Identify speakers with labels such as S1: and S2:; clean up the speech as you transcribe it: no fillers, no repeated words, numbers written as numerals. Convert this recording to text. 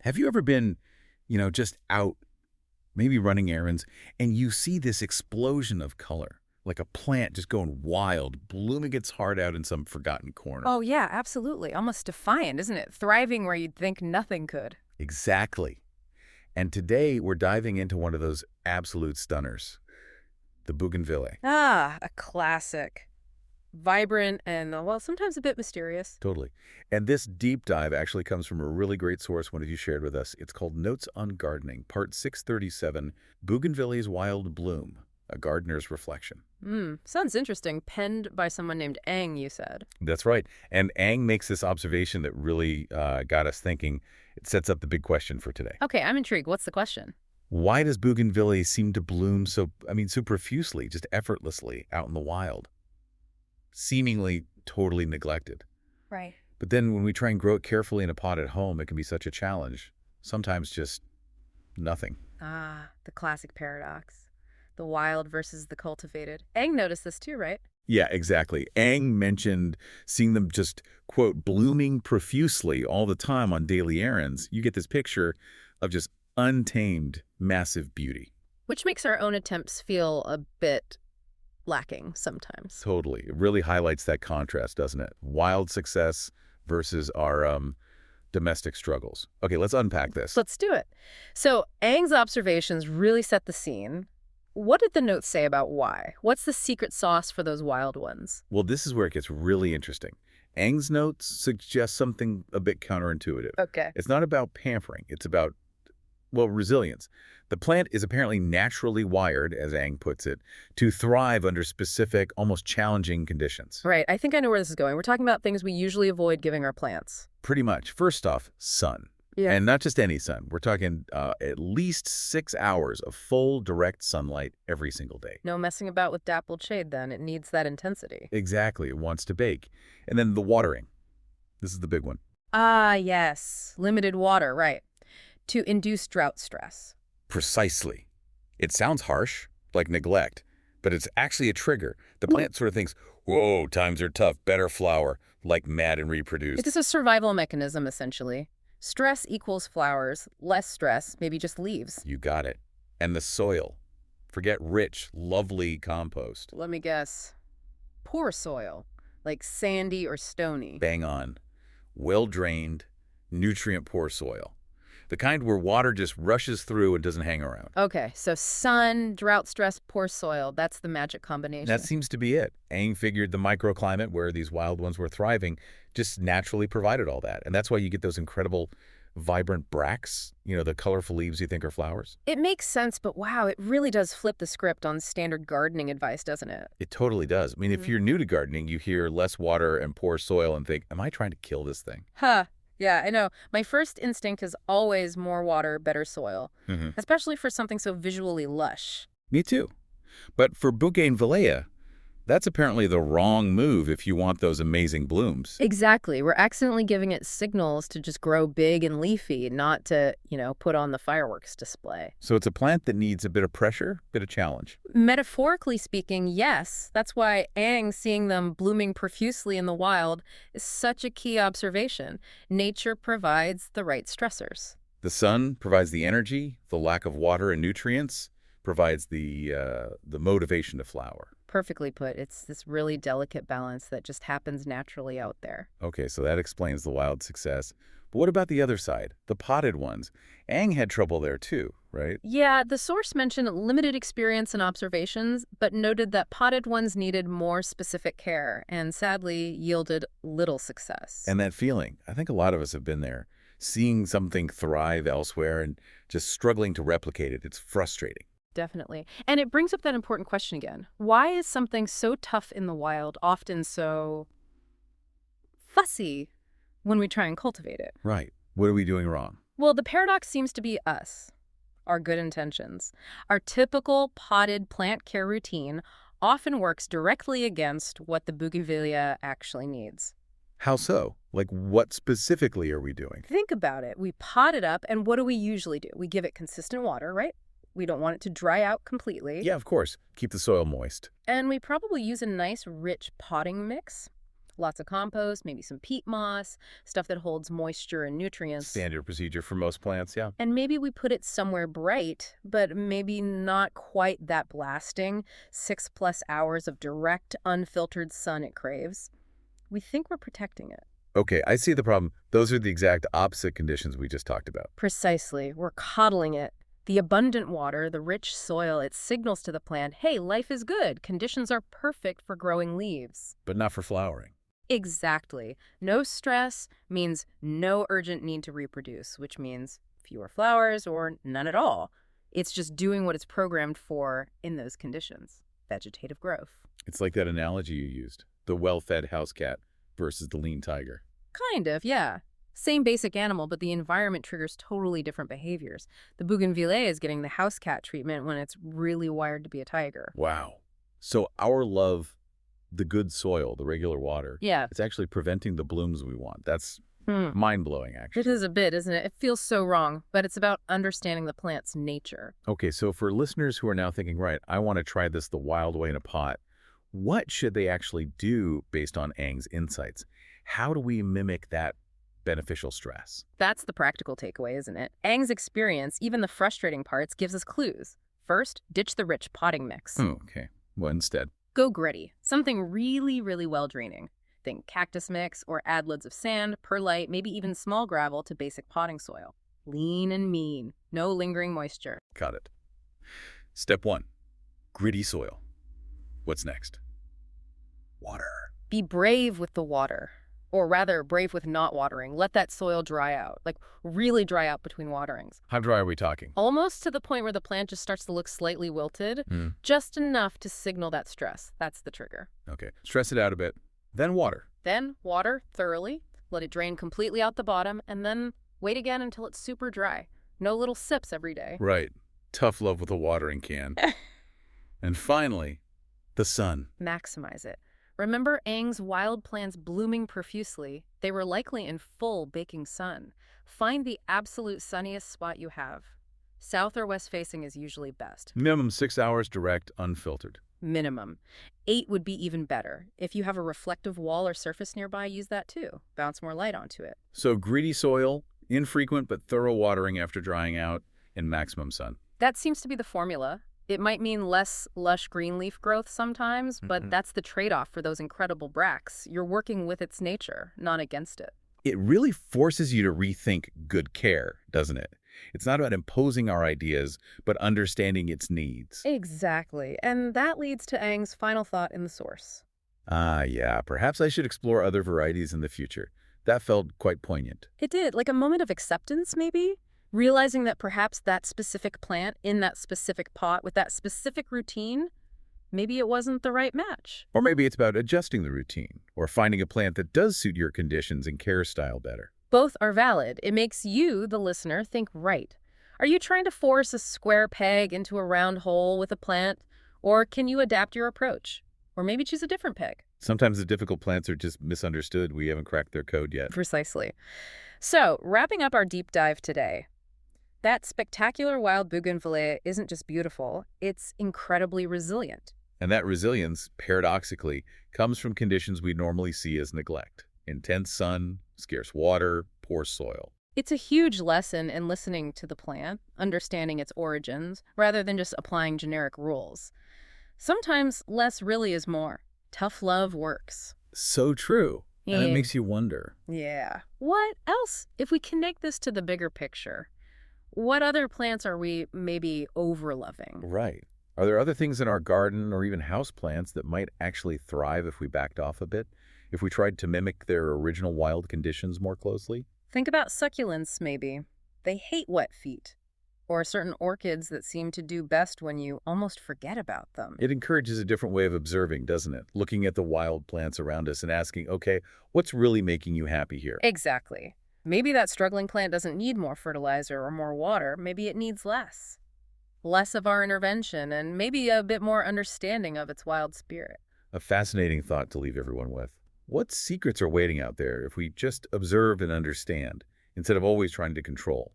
S1: Have you ever been, just out, maybe running errands, and you see this explosion of color, like a plant just going wild, blooming its heart out in some forgotten corner?
S2: Oh, yeah, absolutely. Almost defiant, isn't it? Thriving where you'd think nothing could.
S1: Exactly. And today we're diving into one of those absolute stunners, the Bougainvillea.
S2: Ah, a classic. Vibrant and, well, sometimes a bit mysterious.
S1: Totally. And this deep dive actually comes from a really great source one of you shared with us. It's called Notes on Gardening, Part 637, Bougainvillea's Wild Bloom, A Gardener's Reflection.
S2: Sounds interesting. Penned by someone named Ang, you said.
S1: That's right. And Ang makes this observation that really got us thinking. It sets up the big question for today.
S2: Okay, I'm intrigued. What's the question?
S1: Why does Bougainvillea seem to bloom so profusely, just effortlessly out in the wild, seemingly totally neglected?
S2: Right.
S1: But then when we try and grow it carefully in a pot at home, it can be such a challenge. Sometimes just nothing.
S2: Ah, the classic paradox. The wild versus the cultivated. Ang noticed this too, right?
S1: Yeah, exactly. Ang mentioned seeing them just, quote, blooming profusely all the time on daily errands. You get this picture of just untamed, massive beauty.
S2: Which makes our own attempts feel a bit lacking sometimes.
S1: Totally. It really highlights that contrast, doesn't it? Wild success versus our domestic struggles. Okay, let's unpack this.
S2: Let's do it. So Ang's observations really set the scene. What did the notes say about why? What's the secret sauce for those wild ones?
S1: Well, this is where it gets really interesting. Ang's notes suggest something a bit counterintuitive.
S2: Okay.
S1: It's not about pampering. It's about, well, resilience. The plant is apparently naturally wired, as Ang puts it, to thrive under specific, almost challenging conditions.
S2: Right. I think I know where this is going. We're talking about things we usually avoid giving our plants.
S1: Pretty much. First off, sun.
S2: Yeah.
S1: And not just any sun. We're talking at least 6 hours of full, direct sunlight every single day.
S2: No messing about with dappled shade then. It needs that intensity.
S1: Exactly. It wants to bake. And then the watering. This is the big one.
S2: Ah, yes. Limited water, right. To induce drought stress.
S1: Precisely. It sounds harsh, like neglect, but it's actually a trigger. The plant sort of thinks, whoa, times are tough, better flower, like mad and reproduce.
S2: It's a survival mechanism, essentially. Stress equals flowers. Less stress, maybe just leaves.
S1: You got it. And the soil. Forget rich, lovely compost.
S2: Let me guess. Poor soil, like sandy or stony.
S1: Bang on. Well-drained, nutrient-poor soil. The kind where water just rushes through and doesn't hang around.
S2: Okay, so sun, drought stress, poor soil. That's the magic combination.
S1: That seems to be it. Ang figured the microclimate where these wild ones were thriving just naturally provided all that. And that's why you get those incredible vibrant bracts, the colorful leaves you think are flowers.
S2: It makes sense, but wow, it really does flip the script on standard gardening advice, doesn't it?
S1: It totally does. I mean, if you're new to gardening, you hear less water and poor soil and think, am I trying to kill this thing?
S2: Huh. Yeah, I know. My first instinct is always more water, better soil, especially for something so visually lush.
S1: Me too. But for Bougainvillea, that's apparently the wrong move if you want those amazing blooms.
S2: Exactly. We're accidentally giving it signals to just grow big and leafy, not to, put on the fireworks display.
S1: So it's a plant that needs a bit of pressure, a bit of challenge.
S2: Metaphorically speaking, yes. That's why Ang seeing them blooming profusely in the wild is such a key observation. Nature provides the right stressors.
S1: The sun provides the energy, the lack of water and nutrients provides the motivation to flower.
S2: Perfectly put. It's this really delicate balance that just happens naturally out there.
S1: Okay, so that explains the wild success. But what about the other side, the potted ones? Ang had trouble there too, right?
S2: Yeah, the source mentioned limited experience and observations, but noted that potted ones needed more specific care and sadly yielded little success.
S1: And that feeling, I think a lot of us have been there, seeing something thrive elsewhere and just struggling to replicate it. It's frustrating.
S2: Definitely. And it brings up that important question again. Why is something so tough in the wild often so fussy when we try and cultivate it?
S1: Right. What are we doing wrong?
S2: Well, the paradox seems to be us, our good intentions. Our typical potted plant care routine often works directly against what the Bougainvillea actually needs.
S1: How so? Like, what specifically are we doing?
S2: Think about it. We pot it up, and what do we usually do? We give it consistent water, right? We don't want it to dry out completely.
S1: Yeah, of course. Keep the soil moist.
S2: And we probably use a nice, rich potting mix. Lots of compost, maybe some peat moss, stuff that holds moisture and nutrients.
S1: Standard procedure for most plants, yeah.
S2: And maybe we put it somewhere bright, but maybe not quite that blasting, 6+ hours of direct, unfiltered sun it craves. We think we're protecting it.
S1: Okay, I see the problem. Those are the exact opposite conditions we just talked about.
S2: Precisely. We're coddling it. The abundant water, the rich soil, it signals to the plant, hey, life is good. Conditions are perfect for growing leaves.
S1: But not for flowering.
S2: Exactly. No stress means no urgent need to reproduce, which means fewer flowers or none at all. It's just doing what it's programmed for in those conditions. Vegetative growth.
S1: It's like that analogy you used, the well-fed house cat versus the lean tiger.
S2: Kind of, yeah. Same basic animal, but the environment triggers totally different behaviors. The Bougainvillea is getting the house cat treatment when it's really wired to be a tiger.
S1: Wow. So our love, the good soil, the regular water,
S2: Yeah.
S1: it's actually preventing the blooms we want. That's
S2: Hmm.
S1: mind-blowing,
S2: It
S1: actually.
S2: is a bit, isn't it? It feels so wrong, but it's about understanding the plant's nature.
S1: Okay, so for listeners who are now thinking, right, I want to try this the wild way in a pot, what should they actually do based on Ang's insights? How do we mimic that beneficial stress?
S2: That's the practical takeaway, isn't it? Ang's experience, even the frustrating parts, gives us clues. First, ditch the rich potting mix.
S1: Oh, okay. Well, instead,
S2: Go gritty, something really, really well draining. Think cactus mix or add loads of sand, perlite, maybe even small gravel to basic potting soil. Lean and mean, no lingering moisture.
S1: got it. Step 1, gritty soil. What's next? Water.
S2: Be brave with the water. Or rather, brave with not watering. Let that soil dry out, like really dry out between waterings.
S1: How dry are we talking?
S2: Almost to the point where the plant just starts to look slightly wilted,
S1: Hmm.
S2: just enough to signal that stress. That's the trigger.
S1: Okay, stress it out a bit. Then water.
S2: Then water thoroughly, let it drain completely out the bottom, and then wait again until it's super dry. No little sips every day.
S1: Right. Tough love with a watering can. And finally, the sun.
S2: Maximize it. Remember Ang's wild plants blooming profusely? They were likely in full baking sun. Find the absolute sunniest spot you have. South or west facing is usually best.
S1: Minimum 6 hours direct, unfiltered.
S2: Minimum. 8 would be even better. If you have a reflective wall or surface nearby, use that too. Bounce more light onto it.
S1: So gritty soil, infrequent but thorough watering after drying out, and maximum sun.
S2: That seems to be the formula. It might mean less lush green leaf growth sometimes, but that's the trade-off for those incredible bracts. You're working with its nature, not against it.
S1: It really forces you to rethink good care, doesn't it? It's not about imposing our ideas, but understanding its needs.
S2: Exactly. And that leads to Ang's final thought in the source.
S1: Yeah, perhaps I should explore other varieties in the future. That felt quite poignant.
S2: It did, like a moment of acceptance, maybe? Realizing that perhaps that specific plant in that specific pot with that specific routine, maybe it wasn't the right match.
S1: Or maybe it's about adjusting the routine, or finding a plant that does suit your conditions and care style better.
S2: Both are valid. It makes you, the listener, think right. Are you trying to force a square peg into a round hole with a plant? Or can you adapt your approach? Or maybe choose a different peg?
S1: Sometimes the difficult plants are just misunderstood. We haven't cracked their code yet.
S2: Precisely. So, wrapping up our deep dive today, that spectacular wild bougainvillea isn't just beautiful, it's incredibly resilient.
S1: And that resilience, paradoxically, comes from conditions we normally see as neglect. Intense sun, scarce water, poor soil.
S2: It's a huge lesson in listening to the plant, understanding its origins, rather than just applying generic rules. Sometimes less really is more. Tough love works.
S1: So true. And it
S2: Yeah.
S1: makes you wonder.
S2: Yeah. What else? If we connect this to the bigger picture, what other plants are we maybe overloving?
S1: Right. Are there other things in our garden or even house plants that might actually thrive if we backed off a bit? If we tried to mimic their original wild conditions more closely?
S2: Think about succulents, maybe. They hate wet feet. Or certain orchids that seem to do best when you almost forget about them.
S1: It encourages a different way of observing, doesn't it? Looking at the wild plants around us and asking, okay, what's really making you happy here?
S2: Exactly. Maybe that struggling plant doesn't need more fertilizer or more water. Maybe it needs less. Less of our intervention and maybe a bit more understanding of its wild spirit.
S1: A fascinating thought to leave everyone with. What secrets are waiting out there if we just observe and understand, instead of always trying to control?